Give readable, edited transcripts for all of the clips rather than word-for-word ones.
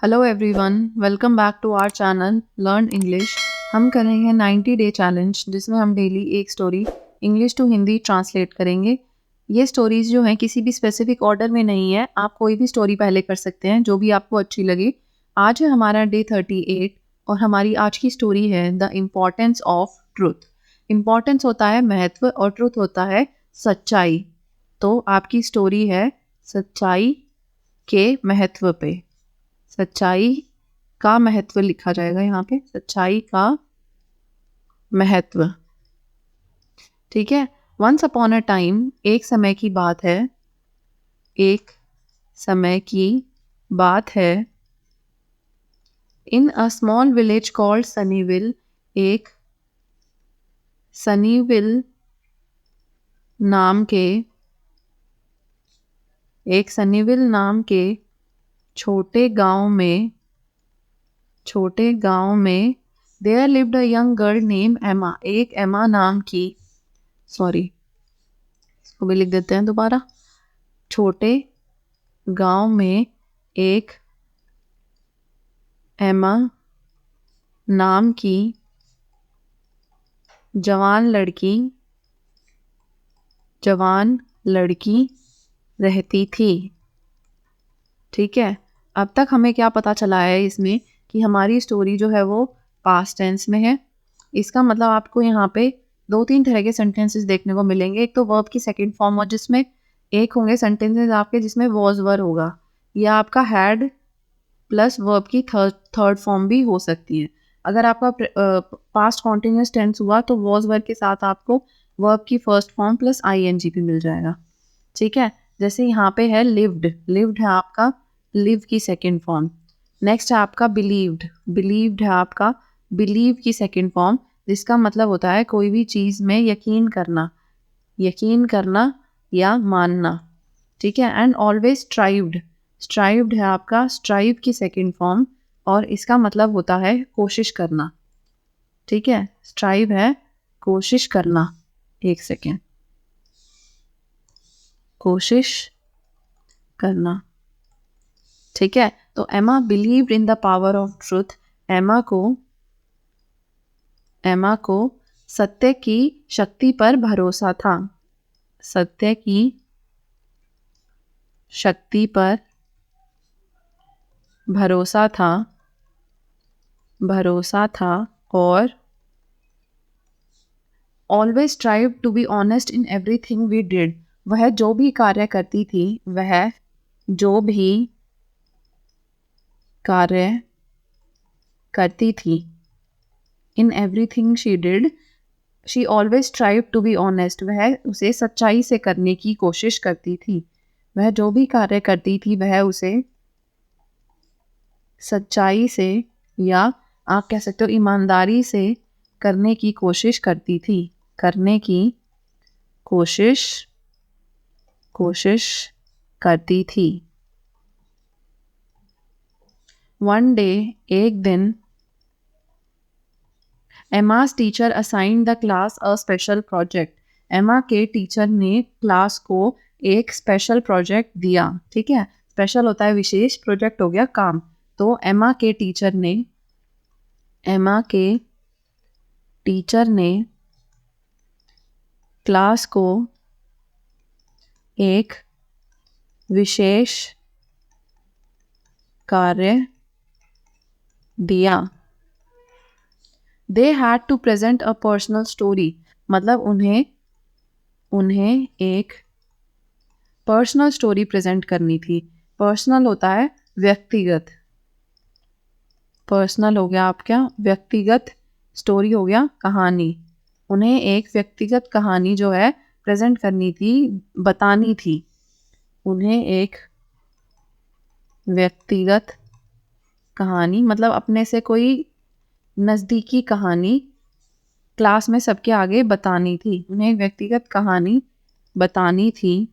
Hello everyone, welcome back to our channel learn English. हम करेंगे 90 day challenge, जिसमें हम डेली एक story English to Hindi translate करेंगे। ये स्टोरीज जो हैं किसी भी स्पेसिफिक ऑर्डर में नहीं है, आप कोई भी स्टोरी पहले कर सकते हैं जो भी आपको अच्छी लगे। आज है हमारा डे 38 और हमारी आज की स्टोरी है the importance of truth. Importance होता है महत्व और ट्रूथ होता है सच्चाई। तो आपकी स्टोरी है सच्चाई के महत्व पे। सच्चाई का महत्व लिखा जाएगा यहाँ पे, सच्चाई का महत्व। ठीक है। वंस अपॉन अ टाइम, एक समय की बात है, एक समय की बात है। In a small village called Sunnyvale, एक सनीविल नाम के छोटे गांव में there lived a young girl name Emma, एक एमा नाम की, सॉरी इसको भी लिख देते हैं दोबारा। छोटे गांव में एक एमा नाम की जवान लड़की रहती थी। ठीक है। अब तक हमें क्या पता चला है इसमें कि हमारी स्टोरी जो है वो पास्ट टेंस में है। इसका मतलब आपको यहाँ पे दो तीन तरह के सेंटेंसेस देखने को मिलेंगे। एक तो वर्ब की सेकंड फॉर्म, और जिसमें एक होंगे सेंटेंसेस आपके जिसमें वॉज वर होगा, या आपका हैड प्लस वर्ब की थर्ड फॉर्म भी हो सकती है। अगर आपका पास्ट कॉन्टिन्यूस टेंस हुआ तो वॉज वर्ब के साथ आपको वर्ब की फर्स्ट फॉर्म प्लस आईएनजी भी मिल जाएगा। ठीक है। जैसे यहाँ पे है लिव्ड, लिव्ड है आपका लिव की सेकेंड फॉर्म। नेक्स्ट है आपका बिलीव्ड, बिलीव्ड है आपका बिलीव की सेकेंड फॉर्म, जिसका मतलब होता है कोई भी चीज़ में यकीन करना या मानना। ठीक है। एंड ऑलवेज स्ट्राइव्ड, स्ट्राइव्ड है आपका स्ट्राइव की सेकेंड फॉर्म, और इसका मतलब होता है कोशिश करना। ठीक है। स्ट्राइव है कोशिश करना। एक सेकेंड, कोशिश करना। ठीक है। तो एमा believed in the power of truth, एमा को सत्य की शक्ति पर भरोसा था, सत्य की शक्ति पर भरोसा था और always strive to be honest in everything we did, वह जो भी कार्य करती थी in everything she did, she always strive to be honest, वह उसे सच्चाई से करने की कोशिश करती थी। वह जो भी कार्य करती थी वह उसे सच्चाई से, या आप कह सकते हो ईमानदारी से करने की कोशिश करती थी, करने की कोशिश करती थी। वन डे, एक दिन, Emma's teacher assigned the class a special project, Emma के टीचर ने क्लास को एक स्पेशल प्रोजेक्ट दिया। ठीक है। स्पेशल होता है विशेष, प्रोजेक्ट हो गया काम। तो एमा के टीचर ने क्लास को एक विशेष कार्य दिया। They had to present a personal story, मतलब उन्हें एक पर्सनल स्टोरी प्रेजेंट करनी थी। पर्सनल होता है व्यक्तिगत, पर्सनल हो गया आपका व्यक्तिगत, स्टोरी हो गया कहानी। उन्हें एक व्यक्तिगत कहानी जो है प्रेजेंट करनी थी, बतानी थी। उन्हें एक व्यक्तिगत कहानी मतलब अपने से कोई नज़दीकी कहानी क्लास में सबके आगे बतानी थी। उन्हें व्यक्तिगत कहानी बतानी थी,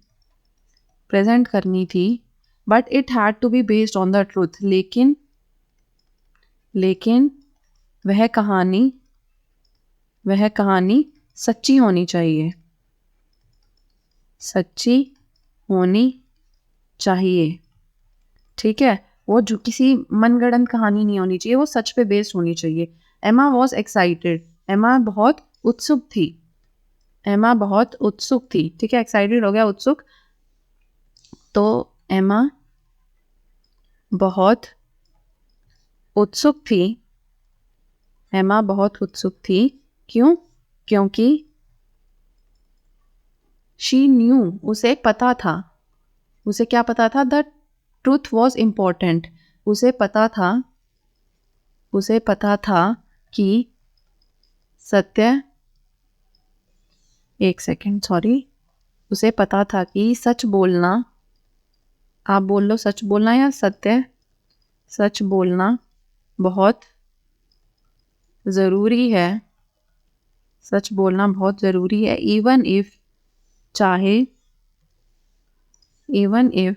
प्रेजेंट करनी थी। But it had to be based on the truth, लेकिन वह कहानी सच्ची होनी चाहिए, सच्ची होनी चाहिए। ठीक है। वो जो किसी मनगढ़ंत कहानी नहीं होनी चाहिए, वो सच पे बेस्ड होनी चाहिए। एमा वॉज एक्साइटेड, एमा बहुत उत्सुक थी, एमा बहुत उत्सुक थी, ठीक है, एक्साइटेड हो गया, उत्सुक। तो एमा बहुत उत्सुक थी, एमा बहुत उत्सुक थी, क्यों? क्योंकि शी न्यू, उसे पता था, उसे क्या पता था? द ट्रूथ वॉज इम्पोर्टेंट, उसे पता था, उसे पता था कि सत्य, एक सेकेंड सॉरी, उसे पता था कि सच बोलना, आप बोल लो सच बोलना या सत्य, सच बोलना बहुत ज़रूरी है, सच बोलना बहुत ज़रूरी है। इवन इफ, चाहे, इवन इफ,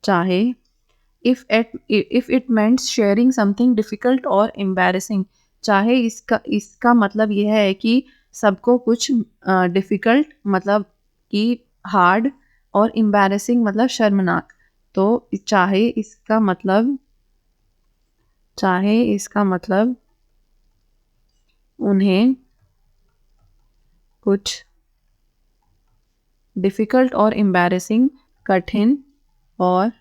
चाहे, if it meant sharing something difficult और एम्बैरेसिंग, चाहे इसका मतलब यह है कि सबको कुछ डिफिकल्ट मतलब कि हार्ड, और एम्बैरेसिंग मतलब शर्मनाक। तो चाहे इसका मतलब उन्हें कुछ डिफिकल्ट और एम्बैरेसिंग, कठिन और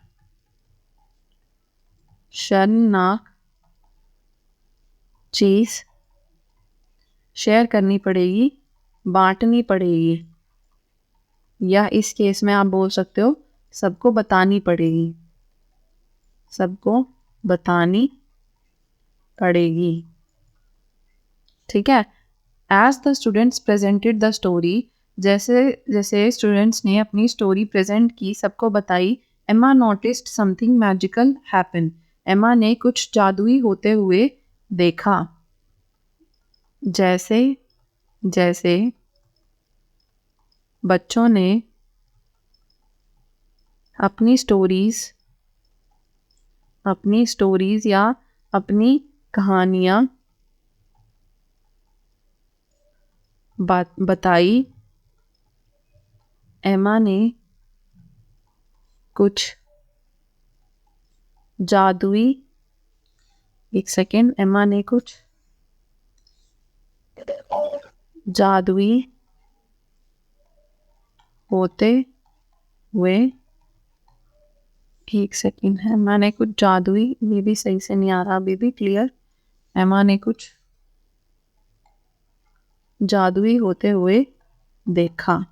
शर्मनाक चीज़ शेयर करनी पड़ेगी, बांटनी पड़ेगी, या इस केस में आप बोल सकते हो सबको बतानी पड़ेगी, सबको बतानी पड़ेगी, ठीक है। As the students presented the story, जैसे जैसे स्टूडेंट्स ने अपनी स्टोरी प्रेजेंट की, सबको बताई, एमा नोटिस्ड समथिंग मैजिकल हैपन, एमा ने कुछ जादुई होते हुए देखा। जैसे जैसे बच्चों ने अपनी स्टोरीज या अपनी कहानियाँ बताई, एमा ने कुछ जादुई, एक सेकेंड, एमा ने कुछ जादुई होते हुए, एक सेकेंड है, एमा ने कुछ जादुई, ये भी सही से नहीं आ रहा अभी भी क्लियर, एमा ने कुछ जादुई होते हुए देखा।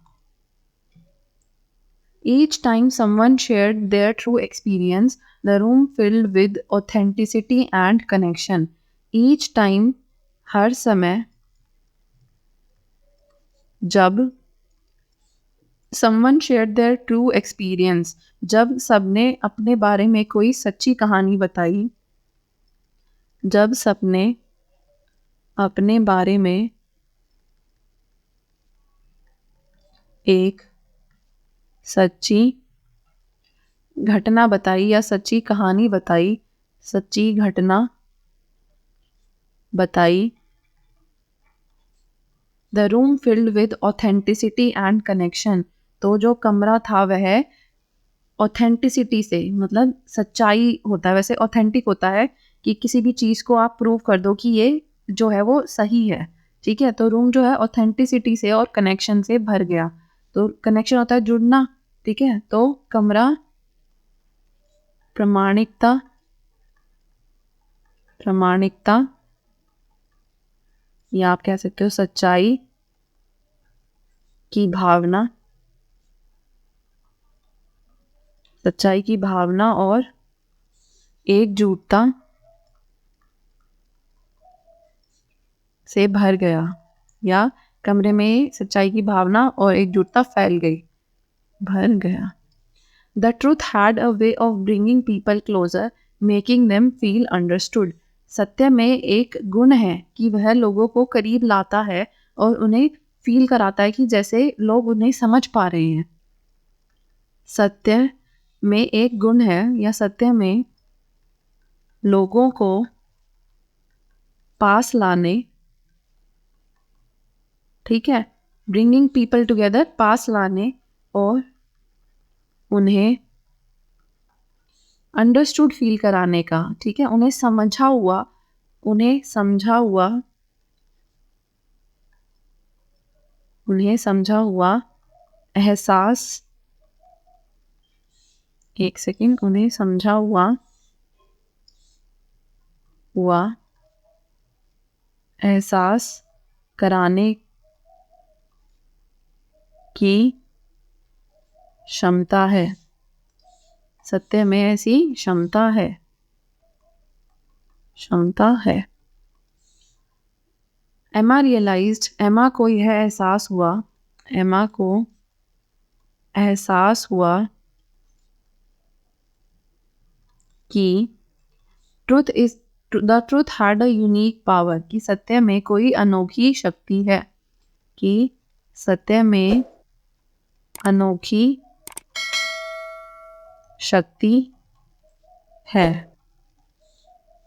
Each time someone shared their true experience, the room filled with authenticity and connection. Each time, हर समय, जब someone shared their true experience, जब सबने अपने बारे में कोई सच्ची कहानी बताई, जब सबने अपने बारे में एक सच्ची घटना बताई या सच्ची कहानी बताई, सच्ची घटना बताई, the room filled with authenticity and connection, तो जो कमरा था वह ऑथेंटिसिटी से, मतलब सच्चाई होता है, वैसे ऑथेंटिक होता है कि किसी भी चीज़ को आप प्रूव कर दो कि ये जो है वो सही है, ठीक है। तो रूम जो है ऑथेंटिसिटी से और कनेक्शन से भर गया, तो कनेक्शन होता है जुड़ना, ठीक है। तो कमरा प्रामाणिकता, प्रामाणिकता, या आप कह सकते हो सच्चाई की भावना, सच्चाई की भावना और एकजुटता से भर गया, या कमरे में सच्चाई की भावना और एकजुटता फैल गई, भर गया। The truth had a way of bringing people closer, making them feel understood, सत्य में एक गुण है कि वह लोगों को करीब लाता है और उन्हें फील कराता है कि जैसे लोग उन्हें समझ पा रहे हैं। सत्य में एक गुण है, या सत्य में लोगों को पास लाने, ठीक है, ब्रिंगिंग पीपल टुगेदर, पास लाने और उन्हें अंडरस्टूड फील कराने का, ठीक है, उन्हें समझा हुआ, उन्हें समझा हुआ, उन्हें समझा हुआ एहसास, एक सेकेंड, उन्हें समझा हुआ हुआ एहसास कराने की क्षमता है। सत्य में ऐसी क्षमता है, क्षमता है। एमा रियलाइज्ड, एमा को यह एहसास हुआ, एमा को एहसास हुआ कि truth is the truth had a unique power, कि सत्य में कोई अनोखी शक्ति है, कि सत्य में अनोखी शक्ति है।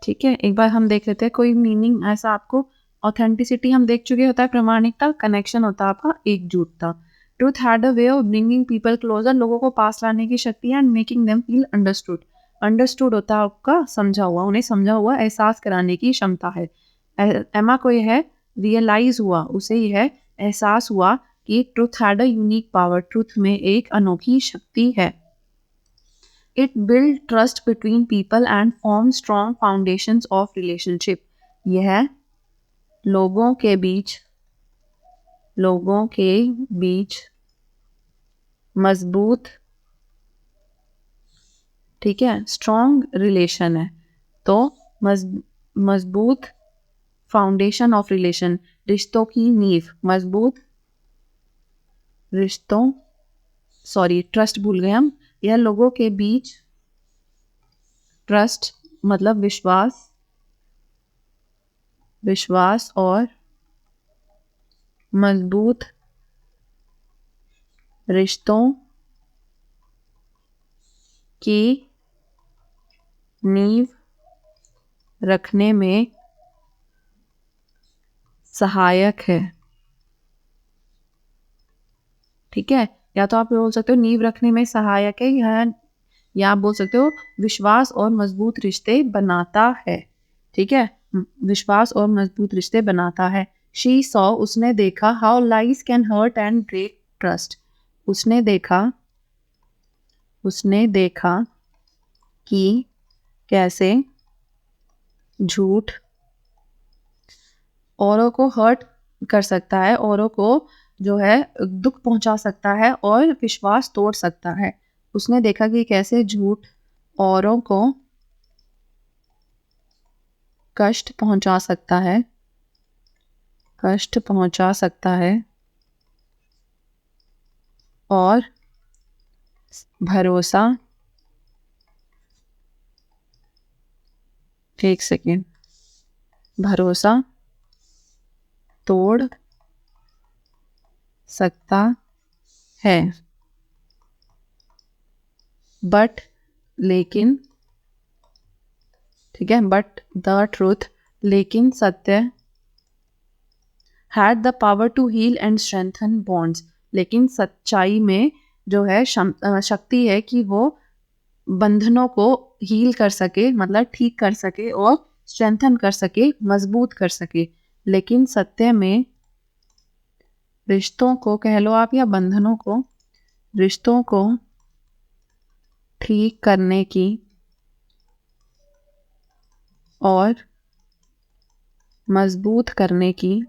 ठीक है, एक बार हम देख लेते हैं कोई मीनिंग ऐसा आपको। ऑथेंटिसिटी हम देख चुके, होता है प्रमाणिकता, कनेक्शन होता है आपका एकजुटता। Truth had a way of bringing people closer, लोगों को पास लाने की शक्ति है, and making them feel understood. Understood होता है आपका समझा हुआ, उन्हें समझा हुआ एहसास कराने की क्षमता है। एमा को यह रियलाइज हुआ, उसे यह एहसास हुआ कि truth had a unique power, truth में एक अनोखी शक्ति है। It build trust between people and form strong foundations of relationship. यह लोगों के बीच मजबूत, ठीक है, स्ट्रॉन्ग रिलेशन है। तो मजबूत फाउंडेशन ऑफ रिलेशन, रिश्तों की नींव, मजबूत रिश्तों, सॉरी ट्रस्ट भूल गए हम। यह लोगों के बीच, ट्रस्ट मतलब विश्वास, विश्वास और मजबूत रिश्तों की नींव रखने में सहायक है। ठीक है, या तो आप बोल सकते हो नींव रखने में सहायक है, या आप बोल सकते हो विश्वास और मजबूत रिश्ते बनाता है। ठीक है, विश्वास और मजबूत रिश्ते बनाता है। शी सॉ, उसने देखा, how lies can hurt and break trust, उसने देखा कि कैसे झूठ औरों को हर्ट कर सकता है, औरों को जो है दुख पहुंचा सकता है और विश्वास तोड़ सकता है। उसने देखा कि कैसे झूठ औरों को कष्ट पहुंचा सकता है, कष्ट पहुंचा सकता है और भरोसा, एक सेकेंड, भरोसा तोड़ सकता है। बट, लेकिन, ठीक है, बट द ट्रूथ, लेकिन सत्य, had the power to heal and strengthen bonds, लेकिन सच्चाई में जो है शक्ति है कि वो बंधनों को हील कर सके, मतलब ठीक कर सके, और स्ट्रेंथन कर सके, मजबूत कर सके। लेकिन सत्य में रिश्तों को कह लो आप, या बंधनों को, रिश्तों को ठीक करने की और मजबूत करने की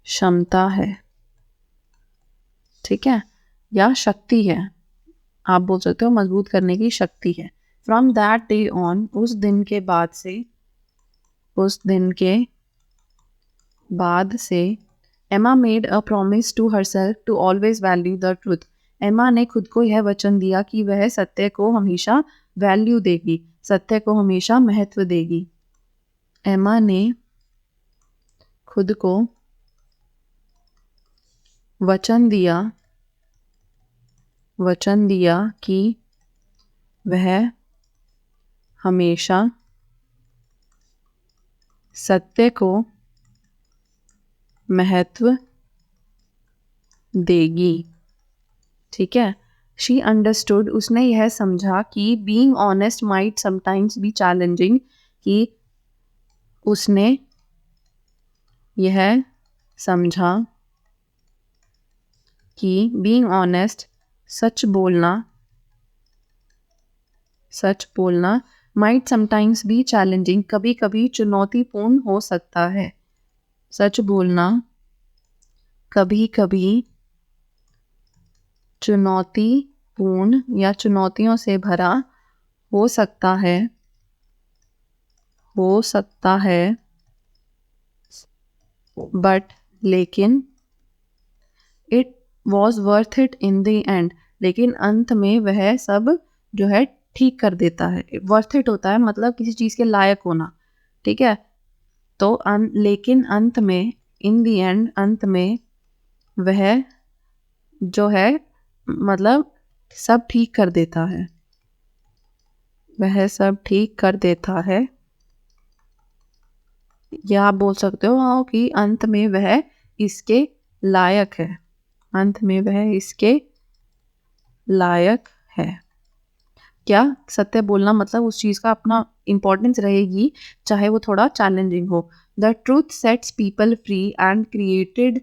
क्षमता है। ठीक है, या शक्ति है, आप बोल सकते हो मजबूत करने की शक्ति है। फ्रॉम दैट डे ऑन, उस दिन के बाद से Emma made a promise to herself to always value the truth, Emma ने खुद को यह वचन दिया कि वह सत्य को हमेशा वैल्यू देगी, सत्य को हमेशा महत्व देगी। एमा ने खुद को वचन दिया कि वह हमेशा सत्य को महत्व देगी। ठीक है। शी अंडरस्टूड, उसने यह समझा कि being honest might sometimes be challenging, कि उसने यह समझा कि बीइंग ऑनेस्ट, सच बोलना, सच बोलना, माइट समटाइम्स बी चैलेंजिंग, कभी कभी चुनौतीपूर्ण हो सकता है। सच बोलना कभी कभी चुनौतीपूर्ण या चुनौतियों से भरा हो सकता है, हो सकता है, बट लेकिन it was worth it in the end, लेकिन अंत में वह सब जो है ठीक कर देता है। वर्थ इट होता है मतलब किसी चीज़ के लायक होना, ठीक है। तो लेकिन अंत में, इन द एंड, अंत में वह जो है मतलब सब ठीक कर देता है, वह सब ठीक कर देता है। या आप बोल सकते हो कि अंत में वह इसके लायक है, अंत में वह इसके लायक है। क्या सत्य बोलना मतलब उस चीज़ का अपना इम्पोर्टेंस रहेगी, चाहे वो थोड़ा चैलेंजिंग हो। The truth sets people free and created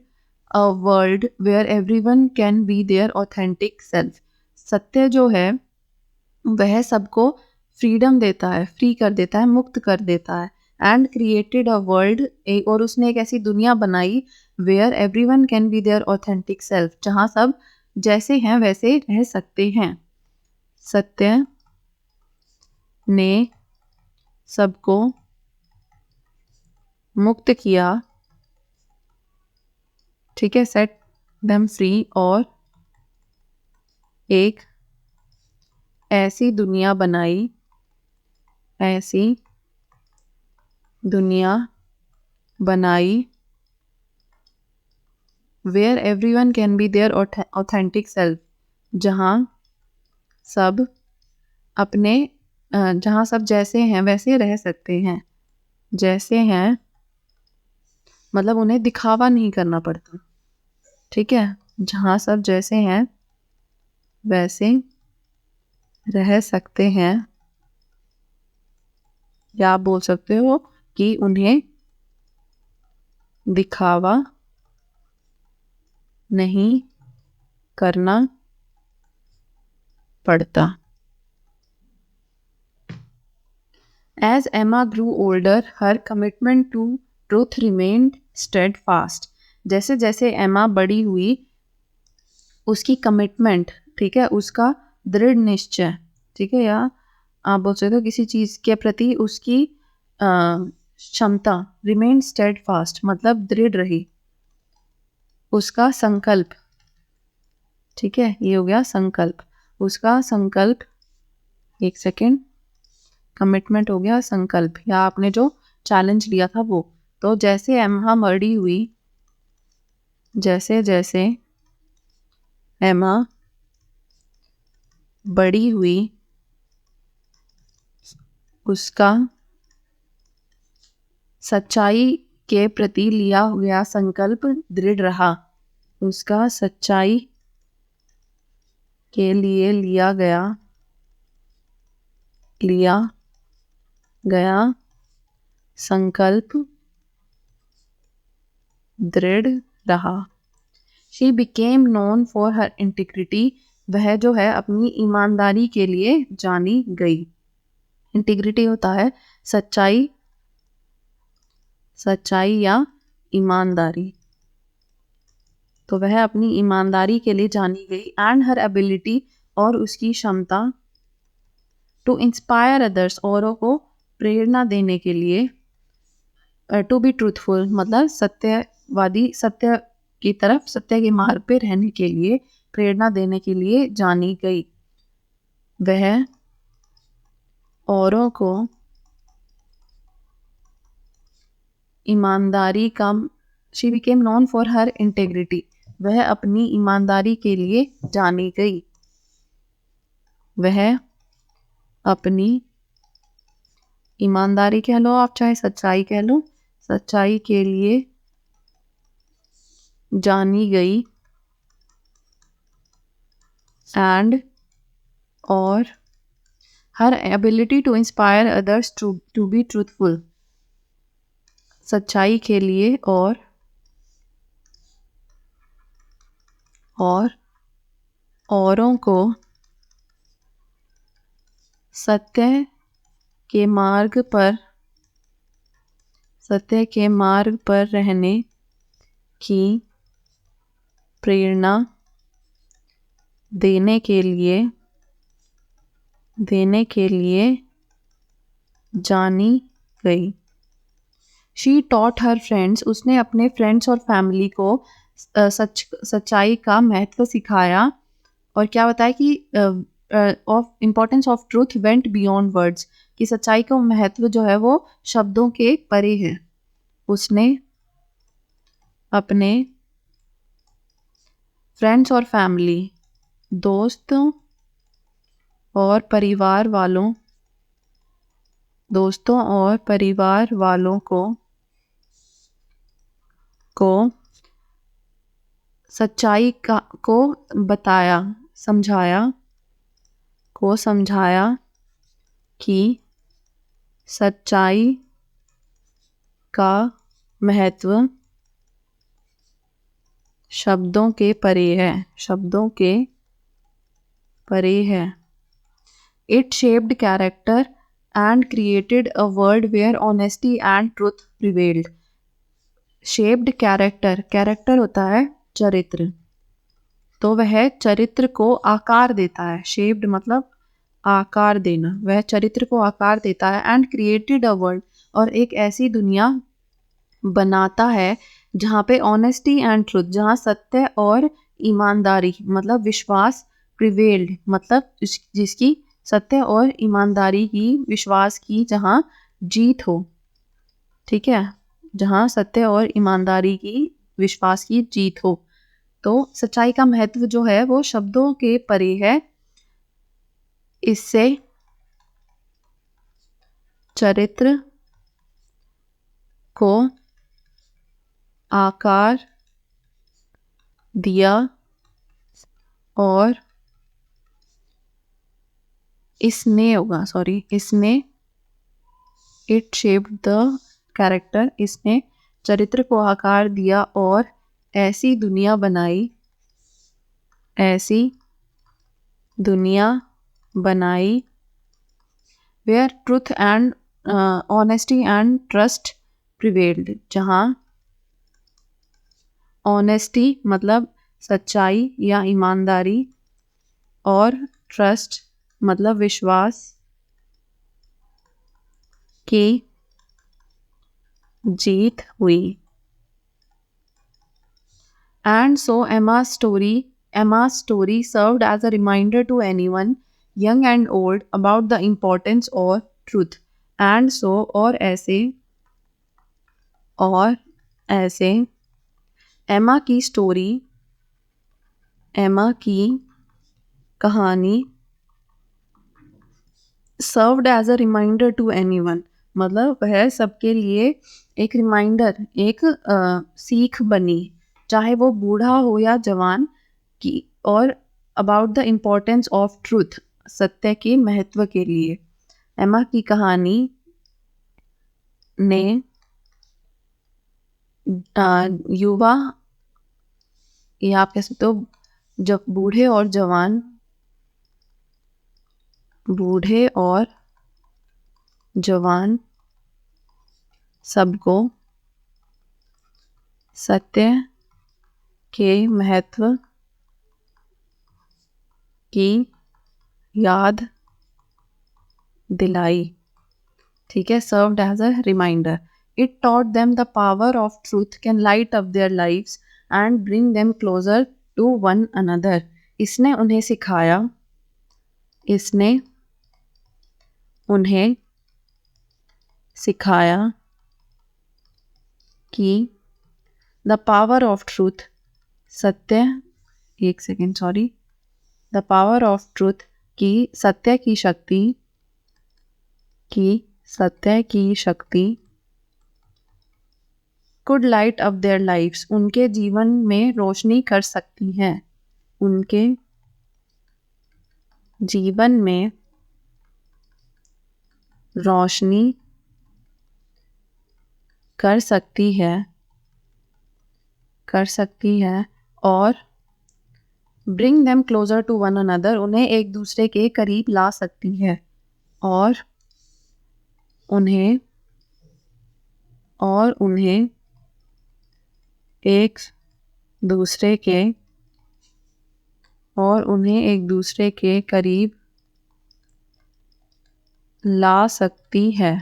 a world where everyone can be their authentic self. सत्य जो है वह सबको फ्रीडम देता है, फ्री कर देता है, मुक्त कर देता है। एंड क्रिएटेड अ वर्ल्ड, और उसने एक ऐसी दुनिया बनाई, where everyone can be their authentic self, जहाँ सब जैसे हैं वैसे रह सकते हैं। सत्य ने सबको मुक्त किया, ठीक है, सेट देम फ्री, और एक ऐसी दुनिया बनाई, ऐसी दुनिया बनाई, where everyone can be their authentic self, जहाँ सब अपने जहाँ सब जैसे हैं वैसे रह सकते हैं। जैसे हैं मतलब उन्हें दिखावा नहीं करना पड़ता, ठीक है। जहाँ सब जैसे हैं वैसे रह सकते हैं। या आप बोल सकते हो कि उन्हें दिखावा नहीं करना पड़ता। As Emma grew older, her commitment to truth remained steadfast. जैसे जैसे एमा बड़ी हुई, उसकी कमिटमेंट, ठीक है, उसका दृढ़ निश्चय, ठीक है, या आप बोल सकते हो किसी चीज़ के प्रति उसकी क्षमता, रिमेन स्टेडफास्ट मतलब दृढ़ रही। उसका संकल्प, ठीक है, ये हो गया संकल्प, उसका संकल्प, एक सेकेंड, कमिटमेंट हो गया संकल्प, या आपने जो चैलेंज लिया था वो। तो जैसे एमा बड़ी हुई, जैसे जैसे एमा बड़ी हुई, उसका सच्चाई के प्रति लिया गया संकल्प दृढ़ रहा। उसका सच्चाई के लिए लिया गया संकल्प दृढ़ रहा। She became known for her integrity, वह जो है अपनी ईमानदारी के लिए जानी गई। इंटीग्रिटी होता है सच्चाई, सच्चाई या ईमानदारी, तो वह अपनी ईमानदारी के लिए जानी गई। एंड हर एबिलिटी, और उसकी क्षमता, टू इंस्पायर अदर्स, औरों को प्रेरणा देने के लिए, टू बी ट्रूथफुल मतलब सत्यवादी, सत्य की तरफ, सत्य के मार्ग पे रहने के लिए, प्रेरणा देने के लिए जानी गई। वह औरों को ईमानदारी का, she became non for her integrity, वह अपनी ईमानदारी के लिए जानी गई। वह अपनी ईमानदारी कह लो आप, चाहे सच्चाई कह लो, सच्चाई के लिए जानी गई। and or her ability to inspire others to be truthful, सच्चाई के लिए और औरों को सत्य के मार्ग पर रहने की प्रेरणा देने के लिए जानी गई। शी टॉट हर फ्रेंड्स, उसने अपने फ्रेंड्स और फैमिली को सच्चाई का महत्व सिखाया और क्या बताया कि of importance of truth went beyond words, कि सच्चाई का महत्व जो है वो शब्दों के परे है। उसने अपने फ्रेंड्स और फैमिली, दोस्तों और परिवार वालों को सच्चाई को समझाया कि सच्चाई का महत्व शब्दों के परे है। It shaped character and created a world where honesty and truth prevailed. Shaped character होता है चरित्र, तो वह चरित्र को आकार देता है। Shaped मतलब आकार देना, वह चरित्र को आकार देता है। And created a world, और एक ऐसी दुनिया बनाता है जहाँ पे ऑनेस्टी एंड ट्रुथ, जहाँ सत्य और ईमानदारी मतलब विश्वास, प्रिवेल्ड मतलब जिसकी सत्य और ईमानदारी की, विश्वास की जहाँ जीत हो। ठीक है, जहाँ सत्य और ईमानदारी की, विश्वास की जीत हो। तो सच्चाई का महत्व जो है वो शब्दों के परे है। इससे चरित्र को आकार दिया और इसने इट शेप्ड द कैरेक्टर, इसने चरित्र को आकार दिया और ऐसी दुनिया बनाई where truth and honesty and trust prevailed, जहाँ ऑनेस्टी मतलब सच्चाई या ईमानदारी और ट्रस्ट मतलब विश्वास की जीत हुई। And so Emma's story served as a reminder to anyone, young and old, about the importance of truth. And so और ऐसे एमा की कहानी served as a reminder to anyone, मतलब वह सबके लिए एक रिमाइंडर, एक सीख बनी, चाहे वो बूढ़ा हो या जवान की, और about the importance of truth, सत्य के महत्व के लिए। एमा की कहानी ने युवा, या आप कह सकते हो जब बूढ़े और जवान सबको सत्य के महत्व की याद दिलाई। ठीक है, served as a reminder. It taught them the power of truth can light up their lives and bring them closer to one another. इसने उन्हें सिखाया कि the power of truth, the power of truth की सत्य की शक्ति could light up their lives, उनके जीवन में रोशनी कर सकती हैं, उनके जीवन में रोशनी कर सकती है और bring them closer to one another, उन्हें एक दूसरे के करीब ला सकती है और उन्हें एक दूसरे के करीब ला सकती है।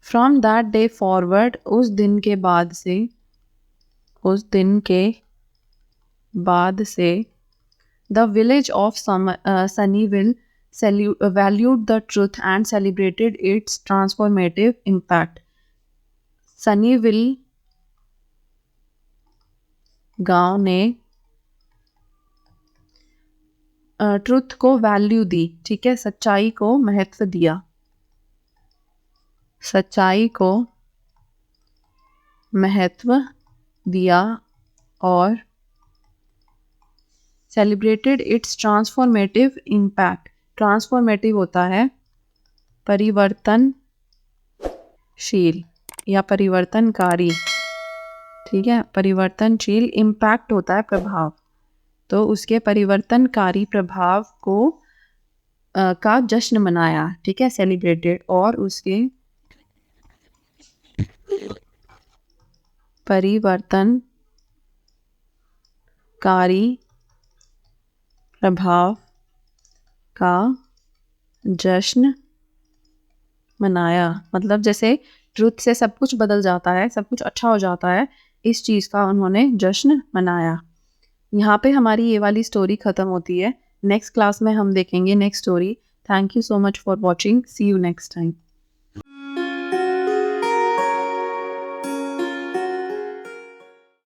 फ्रॉम दैट डे फॉरवर्ड, उस दिन के बाद से the village of Sunnyvale valued the truth and celebrated its transformative impact. Sunnyvale गांव ने ट्रुथ को वैल्यू दी, ठीक है, सच्चाई को महत्व दिया और celebrated it's transformative impact. Transformative होता है परिवर्तनशील या परिवर्तनकारी, ठीक है, परिवर्तनशील। इम्पैक्ट होता है प्रभाव, तो उसके परिवर्तनकारी प्रभाव को का जश्न मनाया, ठीक है, सेलिब्रेटेड, और उसके परिवर्तनकारी प्रभाव का जश्न मनाया। मतलब जैसे ट्रुथ से सब कुछ बदल जाता है, सब कुछ अच्छा हो जाता है, इस चीज़ का उन्होंने जश्न मनाया। यहाँ पे हमारी ये वाली स्टोरी ख़त्म होती है। नेक्स्ट क्लास में हम देखेंगे next story. Thank you so much for watching. See you next time.